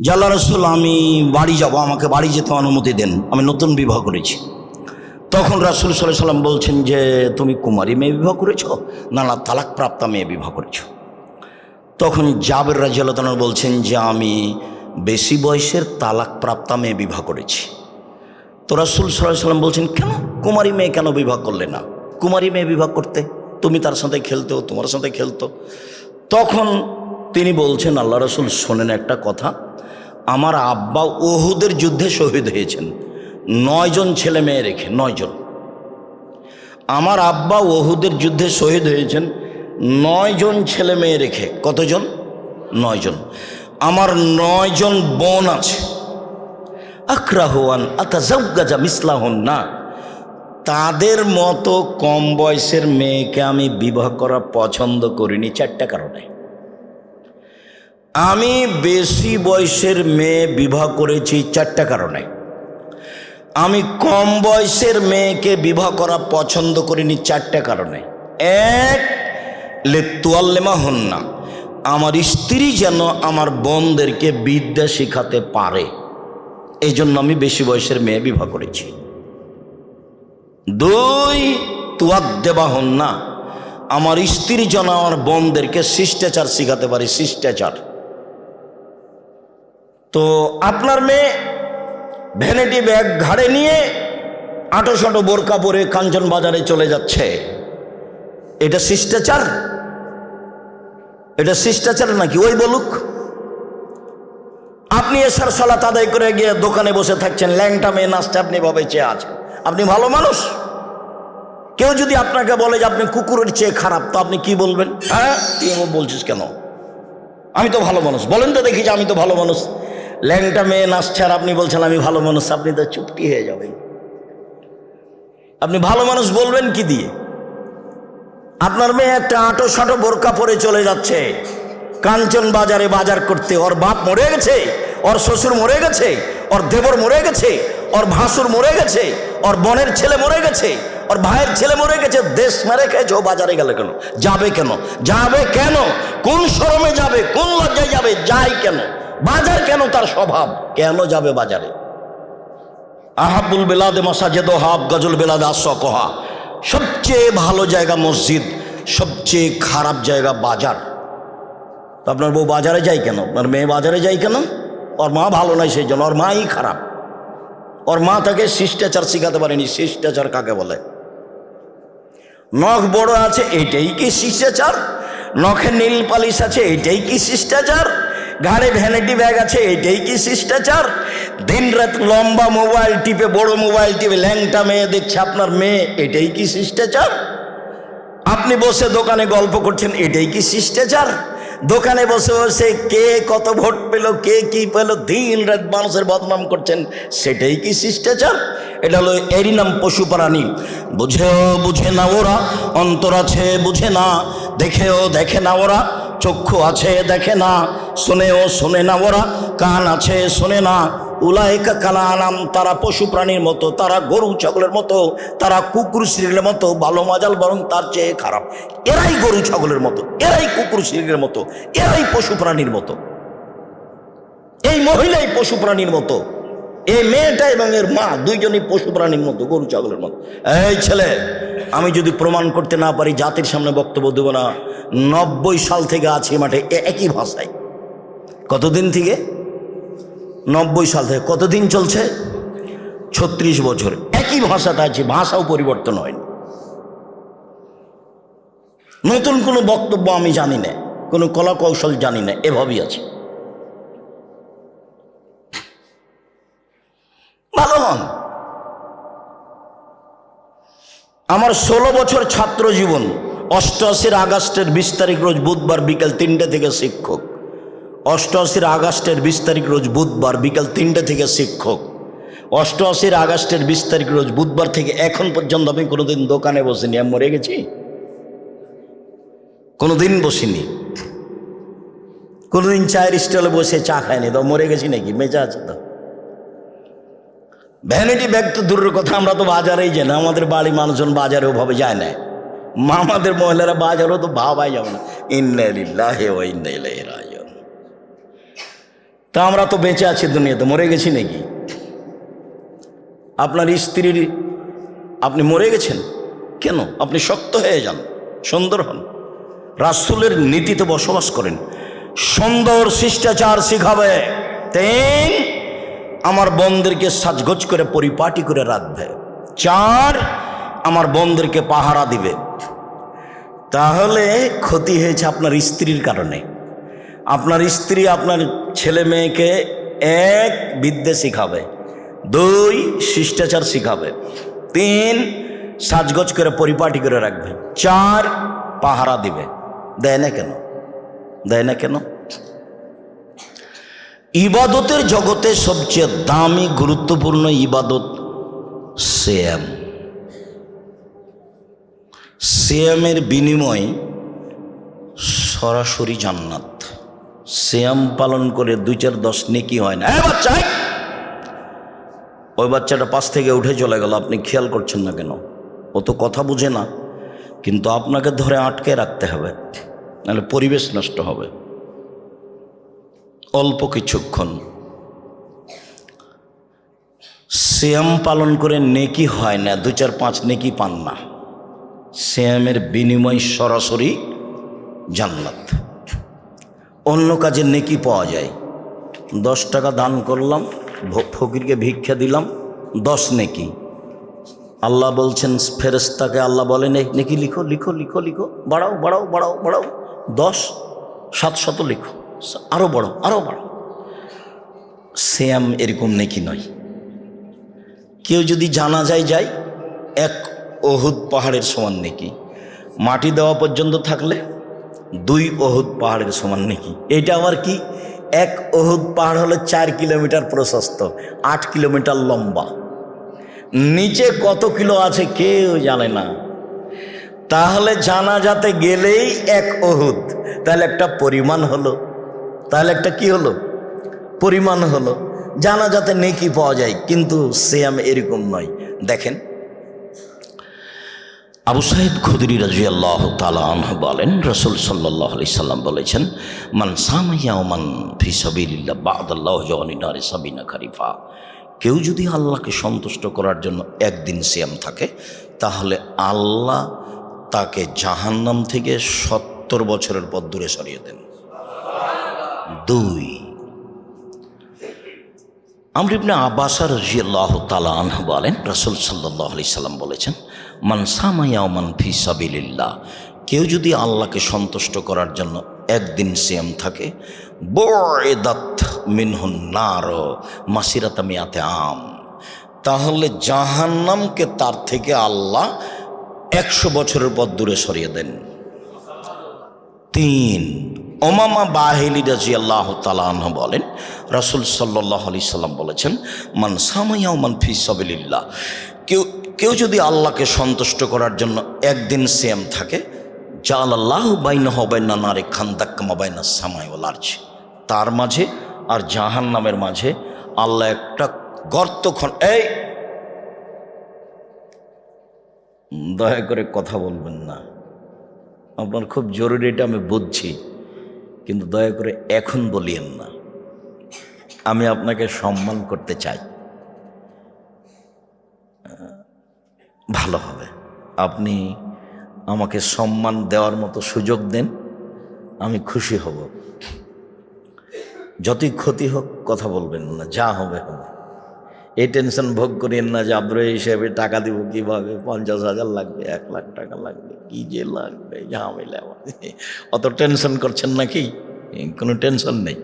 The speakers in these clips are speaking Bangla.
যে আল্লাহ রসুল আমি বাড়ি যাব, আমাকে বাড়ি যেতে অনুমতি দেন, আমি নতুন বিবাহ করেছি। তখন রাসূল সাল্লাল্লাহু আলাইহি ওয়াসাল্লাম বলছেন যে তুমি কুমারী মেয়ে বিবাহ করেছ না না তালাকপ্রাপ্তা মেয়ে বিবাহ করেছ? তখন জাবের রাদিয়াল্লাহু তাআলা বলছেন যে আমি বেশি বয়সের তালাকপ্রাপ্তা মেয়ে বিবাহ করেছি। তো রাসূল সাল্লাল্লাহু আলাইহি ওয়াসাল্লাম বলছেন কেন কুমারী মেয়ে কেন বিবাহ করলে না? কুমারী মেয়ে বিবাহ করতে, তুমি তার সাথে খেলতো, তোমার সাথে খেলতো। তখন তিনি বলছেন আল্লাহ রসুল শোনেন একটা কথা, আমার আব্বা উহুদের যুদ্ধে শহীদ হয়েছেন 9 জন ছেলে মেয়ে রেখে, 9 জন। আমার আব্বা উহুদের যুদ্ধে শহীদ হয়েছেন 9 জন ছেলে মেয়ে রেখে। কতজন? 9 জন। আমার 9 জন বোন আছে। আক্রাহুয়ান আতাজাওয়াজা মিসলাহুন না, তাদের মতো কম বয়সের মেয়েকে আমি বিবাহ করা পছন্দ করিনি 4টা কারণে। আমি বেশি বয়সের মেয়ে বিবাহ করেছি 4টা কারণে। আমি কম বয়সের মেয়েকে বিবাহ করা পছন্দ করিনি 4টা কারণে। এক, লিতুয়াল্লিমা হুন্না, আমার স্ত্রী যেন আমার বোনদেরকে বিদ্যা শেখাতে পারে, এই জন্য আমি বেশি বয়সের মেয়ে বিবাহ করেছি। 2, তুয়াদ্দেবা হুন্না, আমার স্ত্রী যেন আমার বোনদেরকে শিষ্টাচার শেখাতে পারে, শিষ্টাচার। তো আপনার মেয়ে ভ্যানিটি ব্যাগ ঘাড়ে নিয়ে আঁটো বোরকা পরে কাঞ্চন বাজারে চলে যাচ্ছে, এটা শিষ্টাচার? এটা শিষ্টাচার নাকি? ওই বলুক। আপনি এসার সালাত আদায় করে গিয়ে দোকানে বসে থাকছেন, ল্যাংটা মেয়ে নাচতে আপনি ভাবে চেয়ে আছেন, আপনি ভালো মানুষ? কেউ যদি আপনাকে বলে যে আপনি কুকুরের চেয়ে খারাপ, তো আপনি কি বলবেন? হ্যাঁ তুই বলছিস কেন? আমি তো ভালো মানুষ, বলেন তো দেখি যে আমি তো ভালো মানুষ। ল্যাংটা মেয়ে নাচছে আর আপনি বলছেন আমি ভালো মানুষ, আপনি তো চুপটি হয়ে যাবেন। আপনি ভালো মানুষ বলবেন কি দিয়ে? আপনার মেয়ে একটা আঁটো বোরকা পরে চলে যাচ্ছে কাঞ্চন বাজারে বাজার করতে, ওর বাপ মরে গেছে, ওর শ্বশুর মরে গেছে, ওর দেবর মরে গেছে, ওর ভাসুর মরে গেছে, ওর বোনের ছেলে মরে গেছে, ওর ভাইয়ের ছেলে মরে গেছে, দেশ মেরে খেয়েছে, ও বাজারে গেলে কেন? যাবে কেন? যাবে কেন? কোন শরমে যাবে? কোন লজ্জায় যাবে? যায় কেন? বাজার কেন তার স্বভাব? কেন যাবে বাজারে? আহাবুল বেলাদে মাসাজিদুহা গজল বেলাদে আসওয়াকুহা, সবচেয়ে ভালো জায়গা মসজিদ, সবচেয়ে খারাপ জায়গা বাজার। তো আপনার বউ বাজারে যায় কেন? আপনার মেয়ে বাজারে যায় কেন? ওর মা ভালো নয় সেই জন্য, ওর মাই খারাপ। ওর মা তাকে শিষ্টাচার শিখাতে পারেনি। শিষ্টাচার কাকে বলে? নখ বড় আছে এটাই কি শিষ্টাচার? নখে নীল পালিশ আছে এটাই কি শিষ্টাচার? ঘাড়ে ভ্যানিটি ব্যাগ আছে এটাই কি শিষ্টাচার? দিন রাত লম্বা মোবাইল টিপে, বড় মোবাইল টিপে ল্যাংটা মেয়ে দেখছে আপনার মেয়ে, এটাই কি শিষ্টাচার? আপনি বসে দোকানে গল্প করছেন, এটাই কি শিষ্টাচার? দোকানে বসে বসে কে কত ভোট পেল, কে কি পেল, দিন রাত মানুষের বদনাম করছেন, সেটাই কি শিষ্টাচার? এটা হলো, এরই নাম পশু প্রাণী। বুঝেও বুঝে না ওরা, অন্তর আছে বুঝে না, দেখেও দেখে না ওরা, চক্ষু আছে দেখে না, শোনেও শোনে না ওরা, কান আছে শোনে না। উলাইকা কালানাম, তারা পশু প্রাণীর মতো, তারা গরু ছাগলের মতো, তারা কুকুর শিরীলের মতো, ভালো মজাল বরং তার চেয়ে খারাপ। এরাই গরু ছাগলের মতো, এরাই কুকুর শিরীলের মতো, এরাই পশু প্রাণীর মতো। এই মহিলাই পশু প্রাণীর মতো, এই মেয়েটা এবং এর মা দুইজনই পশু প্রাণীর মতো, গরু ছাগলের মতো। এই ছেলে, আমি যদি প্রমাণ করতে না পারি জাতির সামনে বক্তব্য দেব না। 90 সাল থেকে আছি মাঠে একই ভাষায়। কতদিন থেকে? 90 সাল থেকে। কতদিন চলছে? 36 বছর একই ভাষাতে আছে, ভাষাও পরিবর্তন হয়নি। নতুন কোনো বক্তব্য আমি জানি না, কোনো কলা কৌশল জানি না, এভাবেই আছে। ভালো হন। আমার 16 বছর ছাত্র জীবন, 88 আগস্টের 20 তারিখ রোজ বুধবার বিকেল 3টে থেকে শিক্ষক। 88 আগস্টের 20 তারিখ রোজ বুধবার বিকেল 3টে থেকে শিক্ষক। 88 আগস্টের 20 তারিখ রোজ বুধবার থেকে এখন পর্যন্ত আমি কোনোদিন দোকানে বসিনি। আমি মরে গেছি? কোনোদিন বসিনি। কোনোদিন চায়ের স্টলে বসে চা খায়নি। তো মরে গেছি নাকি? মেজা আছে তো। ভ্যানিটি ব্যাগ তো দূরের কথা, আমরা তো বাজারেই যাই না। আমাদের বাড়ি মানুষজন বাজারে ওভাবে যায় না। আমাদের মহিলারা বাজারও তো ভাবাই যাবে না। ইন্না লিল্লাহি ওয়া ইন্না ইলাইহি রাজিউন। তা আমরা তো বেঁচে আছি দুনিয়াতে, মরে গেছি নাকি? আপনার স্ত্রীর আপনি মরে গেছেন কেন? আপনি শক্ত হয়ে যান, সুন্দর হন, রাসূলের নীতিতে বসবাস করেন, সুন্দর শিষ্টাচার শিখাবে। 3, আমার বোনদেরকে সাজগোজ করে পরিপাটি করে রাখবে। 4, আমার বোনদেরকে পাহারা দিবে। তাহলে ক্ষতি হয়েছে আপনার স্ত্রীর কারণে। আপনার স্ত্রী আপনার ছেলে মেয়েকে 1, বিদ্যা শিখাবে, 2, শিষ্টাচার শিখাবে, 3, সাজগোজ করে পরিপাটি করে রাখবে, 4, পাহারা দিবে। দেয় না কেন? দেয় না কেন? ইবাদতের জগতে সবচেয়ে দামি গুরুত্বপূর্ণ ইবাদত সিয়াম। সিয়ামের বিনিময়ে সরাসরি জান্নাত। সিয়াম পালন করে 2-4-10 নেকি হয় না। বাচ্চা, ওই বাচ্চাটা পাশ থেকে উঠে চলে গেল, আপনি খেয়াল করছেন না কেন? ও তো কথা বুঝে না, কিন্তু আপনাকে ধরে আটকে রাখতে হবে, নাহলে পরিবেশ নষ্ট হবে। অল্প কিছুক্ষণ সিয়াম পালন করে নেকি হয় না, 2-4-5 নেকি পান না। সিয়ামের বিনিময় সরাসরি জান্নাত। অন্য কাজে নেকি পাওয়া যায়। 10 টাকা দান করলাম, ফকিরকে ভিক্ষা দিলাম, 10 নেকি। আল্লাহ বলছেন ফেরেশতাকে, আল্লাহ বলেন এই নেকি লিখো লিখো লিখো লিখো, বাড়াও বাড়াও বাড়াও বাড়াও, 10 700 লিখো, আরও বাড়াও আরও বাড়াও। সিয়াম এরকম নেকি নয়। কেউ যদি জানাজায় যায়, 1 ওহুদ পাহাড়ের সমান নেকি। মাটি দেওয়া পর্যন্ত থাকলে 2 ওহুদ পাহাড়ের সমান নেকি। এটা আবার কি? 1 ওহুদ পাহাড় হলো 4 কিলোমিটার প্রশস্ত, 8 কিলোমিটার লম্বা। নিচে কত কিলো আছে কেউ জানে না। তাহলে জানাজাতে গেলেই 1 ওহুদ, তাহলে একটা পরিমাণ হলো, তাহলে একটা কি হলো? পরিমাণ হলো। জানাজাতে নেকি পাওয়া যায়, কিন্তু সিয়াম এরকম নয়। দেখেন, আবু সাঈদ খুদরি রাদিয়াল্লাহু তাআলা আনহু বলেন, রাসূল সাল্লাল্লাহু আলাইহি সাল্লাম বলেছেন, মান সামা ইয়াওমান ফি সাবিলিল্লাহ বা'দাল্লাহু জাওয়ানি নারি সাবিনা খারিফা। কেউ যদি আল্লাহকে সন্তুষ্ট করার জন্য একদিন সিয়াম থাকে, তাহলে আল্লাহ তাকে জাহান্নাম থেকে 70 বছরের পথ দূরে সরিয়ে দেন। 2, আমর ইবনে আব্বাস রাদিয়াল্লাহু তাআলা আনহু বলেন, রাসূল সাল্লাল্লাহু আলাইহি সাল্লাম বলেছেন, মান সামা ইয়াওমান ফি সাবিলিল্লাহ। কেউ যদি আল্লাহকে সন্তুষ্ট করার জন্য একদিন সিয়াম থাকে, বুইদাত মিনহুন নার মাসিরাতা মিয়াতে আম, তাহলে জাহান্নামকে তার থেকে আল্লাহ 100 বছরের পথ দূরে সরিয়ে দেন। 3, ওমামা বাহিলি রাদিয়াল্লাহু তাআলা আনহু বলেন, রাসূল সাল্লাল্লাহু আলাইহি সাল্লাম বলেছেন, মান সামা ইয়াওমান ফি সাবিলিল্লাহ। কেউ যদি আল্লাহকে সন্তুষ্ট করার জন্য একদিন সিয়াম থাকে, জাআলাল্লাহু বাইনাহু ওয়া বাইনা নারি খান্দাক কামা বাইনাস সামাই ওয়াল আরজ, তার মাঝে আর জাহান্নামের মাঝে আল্লাহ একটা গর্ত এই দয়া করে কথা বলবেন না, আপনার খুব জরুরি, এটা আমি বুঝছি, কিন্তু দয়া করে এখন বলিয়েন না। আমি আপনাকে সম্মান করতে চাই, ভালো হবে আপনি আমাকে সম্মান দেওয়ার মতো সুযোগ দেন, আমি খুশি হব। যতই ক্ষতি হোক কথা বলবেন না, যা হবে হবে। এই টেনশন ভোগ করেন না যে আব্দুর হিসেবে টাকা দিব কীভাবে, 50,000 লাগবে, 1 লাখ টাকা লাগবে, কী যে লাগবে, ঝামেলা। অত টেনশন করছেন নাকি? কোনো টেনশন নেই,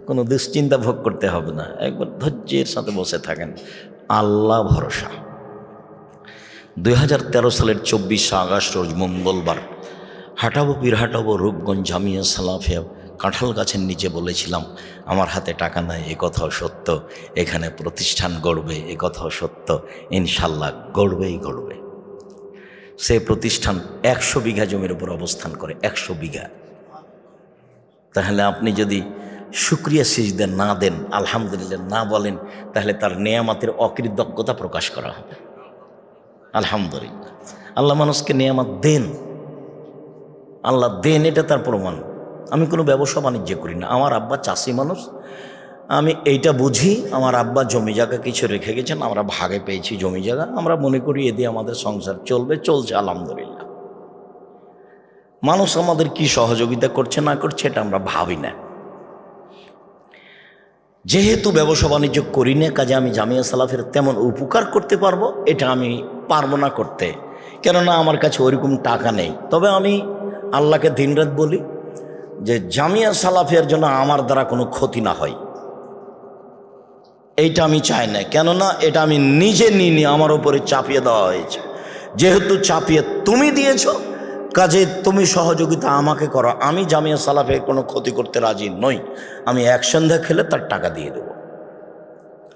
কোনো দুশ্চিন্তা ভোগ করতে হবে না। একবার ধৈর্যের সাথে বসে থাকেন, আল্লাহ ভরসা। 2013 সালের 24 আগস্ট রোজ মঙ্গলবার হাঁটাবো হাঁটাবো রূপগঞ্জ জামিয়া সালাফিয়া কাঁঠাল গাছের নিচে বলেছিলাম, আমার হাতে টাকা নাই, এ কথাও সত্য। এখানে প্রতিষ্ঠান গড়বে, এ কথাও সত্য। ইনশাল্লাহ গড়বেই গড়বে। সে প্রতিষ্ঠান 100 বিঘা জমির উপর অবস্থান করে, 100 বিঘা। তাহলে আপনি যদি শুকরিয়া সিজদা না দেন, আলহামদুলিল্লাহ না বলেন, তাহলে তার নেয়ামতের অকৃতজ্ঞতা প্রকাশ করা হবে। আলহামদুলিল্লাহ, আল্লাহ মানুষকে নেয়ামত দেন, আল্লাহ দেন, এটা তার প্রমাণ। আমি কোনো ব্যবসা বাণিজ্য করি না, আমার আব্বা চাষি মানুষ, আমি এইটা বুঝি, আমার আব্বা জমি জায়গা কিছু রেখে গেছেন, আমরা ভাগে পেয়েছি জমি জায়গা, আমরা মনে করি এ দিয়ে আমাদের সংসার চলবে, চলছে আলহামদুলিল্লাহ। মানুষ আমাদের কি সহযোগিতা করছে না করছে এটা আমরা ভাবি না। যেহেতু ব্যবসা বাণিজ্য করি না, কাজে আমি জামিয়া সালাফের তেমন উপকার করতে পারবো এটা আমি পারবো না করতে, কেননা আমার কাছে ওইরকম টাকা নেই। তবে আমি আল্লাহকে দিনরাত বলি যে জামিয়া সালাফের জন্য আমার দ্বারা কোনো ক্ষতি না হয়, এইটা আমি চাই না। কেননা এটা আমি নিজে নিয়ে আমার উপরে চাপিয়ে দেওয়া হয়েছে। যেহেতু চাপিয়ে তুমি দিয়েছ, কাজে তুমি সহযোগিতা আমাকে করো। আমি জামিয়া সালাফে কোনো ক্ষতি করতে রাজি নই। আমি এক সন্ধ্যা খেলে তার টাকা দিয়ে দেব।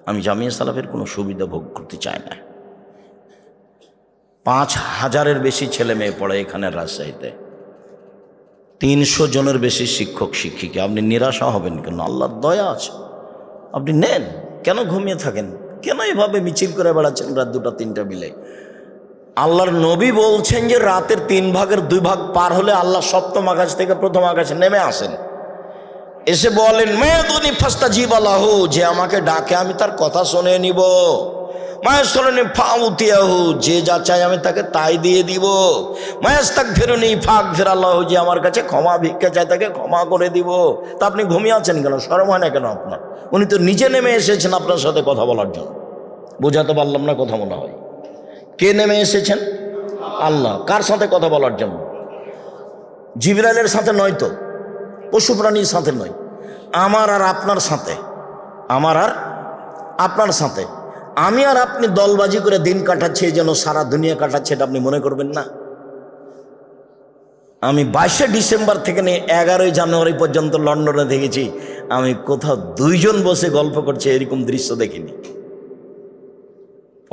আমি জামিয়া সালাফের কোনো সুবিধা ভোগ করতে চাই না। 5,000-এর বেশি ছেলে মেয়ে পড়ে এখানে রাজশাহীতে, 300 জনের বেশি শিক্ষক শিক্ষিকা। আপনি নিরাশা হবেন কেন? আল্লাহর দয়া আছে, আপনি নেন। কেন ঘুমিয়ে থাকেন? কেন এভাবে মিছিল করে বেড়াচ্ছেন রাত 2টা-3টা বিলে? আল্লাহর নবী বলছেন যে রাতের 3 ভাগের 2 ভাগ পার হলে আল্লাহ 7ম আকাশ থেকে 1ম আকাশে নেমে আসেন, এসে বলেন মেয়াদুনি ফাস্তাজিব লাহু, যে আমাকে ডাকে আমি তার কথা শুনে নিব। মায়াসরনি ফাউতিয়াহু, যে যা চাই আমি তাকে তাই দিয়ে দিব। মায়াস্তাগফিরুনি ফাগফিরাল্লাহু, যে আমার কাছে ক্ষমা ভিক্ষা চায় তাকে ক্ষমা করে দিব। তা আপনি ঘুমিয়ে আছেন কেন? শরম হয় না কেন আপনার? উনি তো নিজে নেমে এসেছেন আপনার সাথে কথা বলার জন্য। বোঝাতে পারলাম না কথা মনে হয়? কে নেমে এসেছেন? আল্লাহ। কার সাথে কথা বলার জন্য? জিবরাইলের সাথে নয় তো, পশু প্রাণীর সাথে নয়, আমার আর আপনার সাথে। আমার আর আপনার সাথে। আমি আর আপনি দলবাজি করে দিন কাটাচ্ছি যেন সারা দুনিয়া কাটাচ্ছে, এটা আপনি মনে করবেন না? আমি 22শে ডিসেম্বর থেকে নিয়ে 11ই জানুয়ারি পর্যন্ত লন্ডনে দেখেছি, আমি কোথাও 2 জন বসে গল্প করছে এরকম দৃশ্য দেখিনি।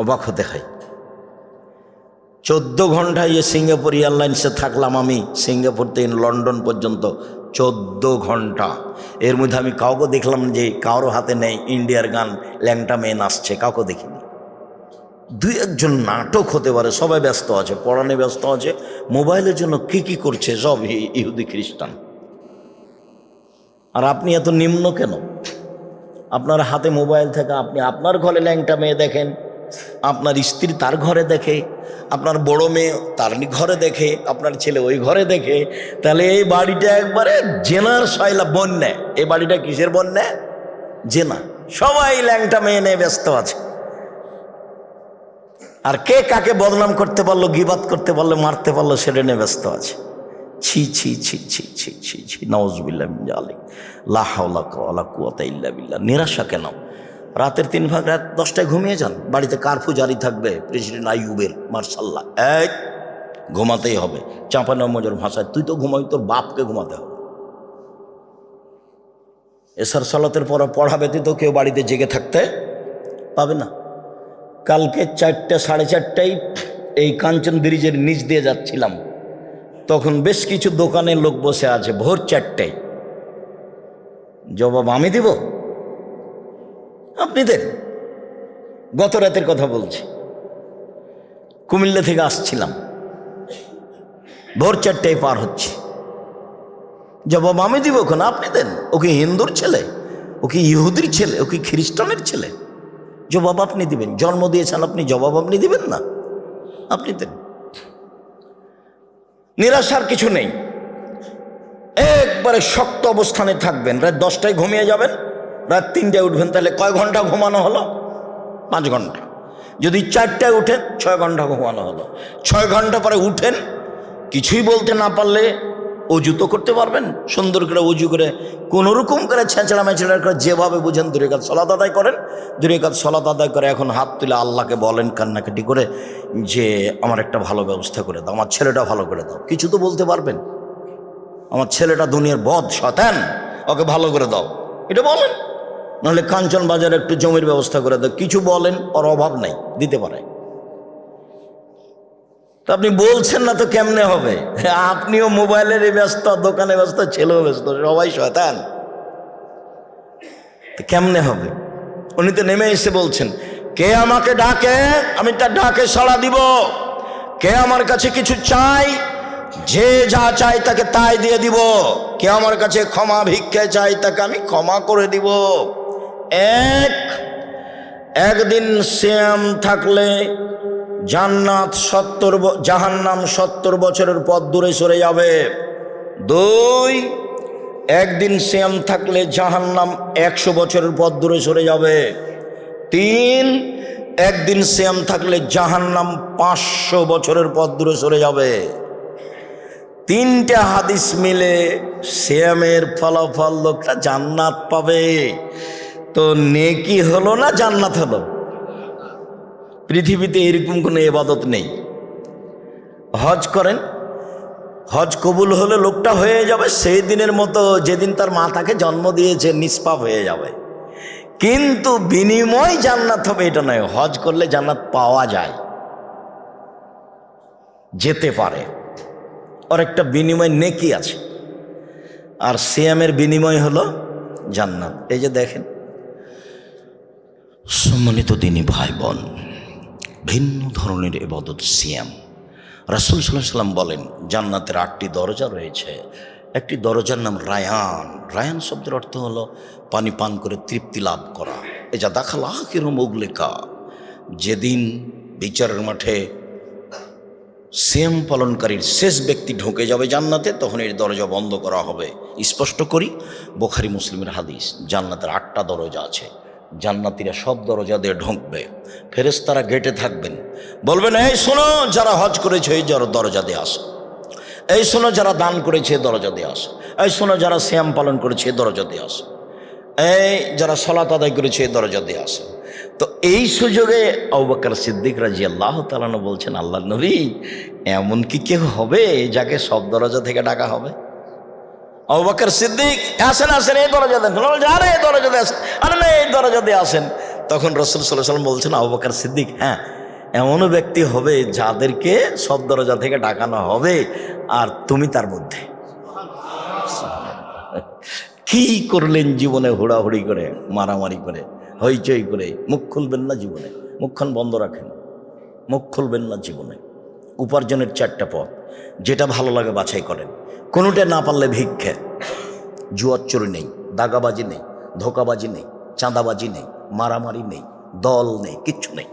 অবাক হতে হয়। 14 ঘন্টায় সিঙ্গাপুর এয়ারলাইন্সে থাকলাম আমি, সিঙ্গাপুর থেকে লন্ডন পর্যন্ত 14 ঘন্টা। এর মধ্যে আমি কাউকে দেখলাম যে কারো হাতে নেই ইন্ডিয়ার গান, ল্যাংটা মেয়ে নাচছে, কাউকে দেখিনি। 2-1 নাটক হতে পারে, সবাই ব্যস্ত আছে, পড়ানে ব্যস্ত আছে, মোবাইলের জন্য কি করছে সব ইহুদি খ্রিস্টান। আর আপনি এত নিম্ন কেন? আপনার হাতে মোবাইল থেকে আপনি আপনার ঘরে ল্যাংটা মেয়ে দেখেন, আপনার স্ত্রী তার ঘরে দেখে, আপনার বড় মেয়ে তার ঘরে দেখে, আপনার ছেলে ওই ঘরে দেখে। তাহলে এই বাড়িটা একবারে জেনার সয়লা বন্যা। এই বাড়িটা কিসের বন্যা? জেনা। সবাই ল্যাংটা মেয়ে নিয়ে ব্যস্ত আছে। আর কে কাকে বদনাম করতে পারলো, গিবাত করতে পারলো, মারতে পারলো, সেটা নিয়ে ব্যস্ত আছে। ছি ছি ছি ছি ছি ছি ছি, নাউযুবিল্লাহি মিন যালিক, লা হাওলা ওয়ালা কুওয়াতা ইল্লা বিল্লাহ। নিরাশা কেন? রাতের 3 ভাগ রাত 10টায় ঘুমিয়ে যান। বাড়িতে কারফিউ জারি থাকবে প্রেসিডেন্ট আইয়ুবের, মার্শাল্লাহ, এক ঘুমাতেই হবে। চাঁপানমজের ভাষায় তুই তো ঘুমাবি, তোর বাপকে ঘুমাতে হবে। এশার সালাতের পর পড়া ব্যতীত কেউ বাড়িতে জেগে থাকতে পাবে না। কালকে 4টা 4:30টায় এই কাঞ্চন ব্রিজের নিচ দিয়ে যাচ্ছিলাম, তখন বেশ কিছু দোকানে লোক বসে আছে। ভোর 4টায়। জবাব আমি দিব? আপনি দেন। গত রাতের কথা বলছি, কুমিল্লা থেকে আসছিলাম, ভোর 4টায় পার হচ্ছে। জবাব আমি দিব কেন? আপনি দেন। ও কি হিন্দুর ছেলে? ও কি ইহুদির ছেলে? ও কি খ্রিস্টানের ছেলে? জবাব আপনি দিবেন। জন্ম দিয়েছেন আপনি, জবাব আপনি দিবেন না? আপনি দেন। নিরাশার কিছু নেই, একবারে শক্ত অবস্থানে থাকবেন। রাত 10টায় ঘুমিয়ে যাবেন, রাত 3টায় উঠবেন। তাহলে কয় ঘন্টা ঘুমানো হলো? 5 ঘন্টা। যদি 4টায় উঠেন 6 ঘন্টা ঘুমানো হলো। 6 ঘন্টা পরে উঠেন, কিছুই বলতে না পারলে অজু তো করতে পারবেন, সুন্দর করে অজু করে কোনোরকম করে ছেঁচড়া মেচড়া করে যেভাবে বুঝেন 2 রাকাত সালাত আদায় করেন। 2 রাকাত সালাত আদায় করে এখন হাত তুলে আল্লাহকে বলেন কান্নাকাটি করে যে আমার একটা ভালো ব্যবস্থা করে দাও, আমার ছেলেটা ভালো করে দাও। কিছু তো বলতে পারবেন, আমার ছেলেটা দুনিয়ার বদ শয়তান, ওকে ভালো করে দাও, এটা বলেন। নাহলে কাঞ্চন বাজারে একটু জমির ব্যবস্থা করে দাও, কিছু বলেন, ওর অভাব নাই, দিতে পারে। তো আপনি বলছেন না তো কেমনে হবে? আপনিও মোবাইলের ব্যস্ত, দোকানে ব্যস্ত, ছেলেও ব্যস্ত, সবাই শয়তান, তো কেমনে হবে? উনি তো নেমে এসে বলছেন কে আমাকে ডাকে আমি তার ডাকে সাড়া দিব, কে আমার কাছে কিছু চাই, যে যা চাই তাকে তাই দিয়ে দিব, কে আমার কাছে ক্ষমা ভিক্ষা চাই তাকে আমি ক্ষমা করে দিব, একদিন সিয়াম থাকলে জান্নাত 70, জাহান্নাম 70 বছরের পথ দূরে সরে যাবে। 2, একদিন সিয়াম থাকলে জাহান্নাম 100 বছরের পথ দূরে সরে যাবে। 3, একদিন সিয়াম থাকলে জাহান্নাম 500 বছরের পথ দূরে সরে যাবে। 3টে হাদিস মিলে সিয়ামের ফলাফল লোকটা জান্নাত পাবে। তো নেকি হলো না জান্নাত হলো? পৃথিবীতে এরকম কোনো ইবাদত নেই। হজ করেন, হজ কবুল হলে লোকটা হয়ে যাবে সেই দিনের মতো যেদিন তার মাতাকে জন্ম দিয়েছে, নিষ্পাপ হয়ে যাবে। কিন্তু বিনিময় জান্নাত হবে এটা নয়। হজ করলে জান্নাত পাওয়া যায়, যেতে পারে, ওর একটা বিনিময় নেকি আছে। আর সিয়ামের বিনিময় হলো জান্নাত। এই যে দেখেন সম্মানিত দিনী ভাই বোন, ভিন্ন ধরনের ইবাদত সিয়াম। রাসূল সাল্লাল্লাহু আলাইহি ওয়াসাল্লাম বলেন জান্নাতের 8টি দরজা রয়েছে। একটি দরজার নাম রায়ান। রায়ান শব্দের অর্থ হলো পানি পান করে তৃপ্তি লাভ করা। এজা দাখাল আখিরু মুগলিকা, যেদিন বিচারের মাঠে সিয়াম পালনকারীর শেষ ব্যক্তি ঢুকে যাবে জান্নাতে, তখন এর দরজা বন্ধ করা হবে। স্পষ্ট করি, বুখারী মুসলিমের হাদিস। জান্নাতের 8টা দরজা আছে। জান্নাতীরা সব দরজা দিয়ে ঢুকবে। ফেরেশতারা গেটে থাকবেন, বলবেন এই শোনো যারা হজ করেছে এই দরজা দিয়ে আসো, এই শোনো যারা দান করেছে দরজা দিয়ে আসো, এই শোনো যারা সিয়াম পালন করেছে দরজা দিয়ে আসো, এই যারা সালাত আদায় করেছে দরজা দিয়ে আসো। তো এই সুযোগে আবু বকর সিদ্দিক রাদিয়াল্লাহু তাআলা আনহু বলছেন, আল্লাহর নবী এমন কি কেউ হবে যাকে সব দরজা থেকে ডাকা হবে? আবু বকর সিদ্দিক আসেন আসেন এই দরজা দেন, আরে এই দরজা দিয়ে আসেন, আরে না এই দরজা দিয়ে আসেন। তখন রাসূল সাল্লাল্লাহু আলাইহি ওয়াসাল্লাম বলছেন, আবু বকর সিদ্দিক হ্যাঁ এমনও ব্যক্তি হবে যাদেরকে সব দরজা থেকে ডাকানো হবে, আর তুমি তার মধ্যে। কি করলেন জীবনে? হুড়াহুড়ি করে, মারামারি করে, হইচই করে। মুখ খুলবেন না জীবনে, মুখখান বন্ধ রাখেন, মুখ খুলবেন না জীবনে। উপার্জনের 4টা পথ, যেটা ভালো লাগে বাছাই করেন। কোনোটা না পারলে ভিক্ষে। জুয়ার চুরি নেই, দাগাবাজি নেই, ধোকাবাজি নেই, চাঁদাবাজি নেই, মারামারি নেই, দল নেই, কিচ্ছু নেই।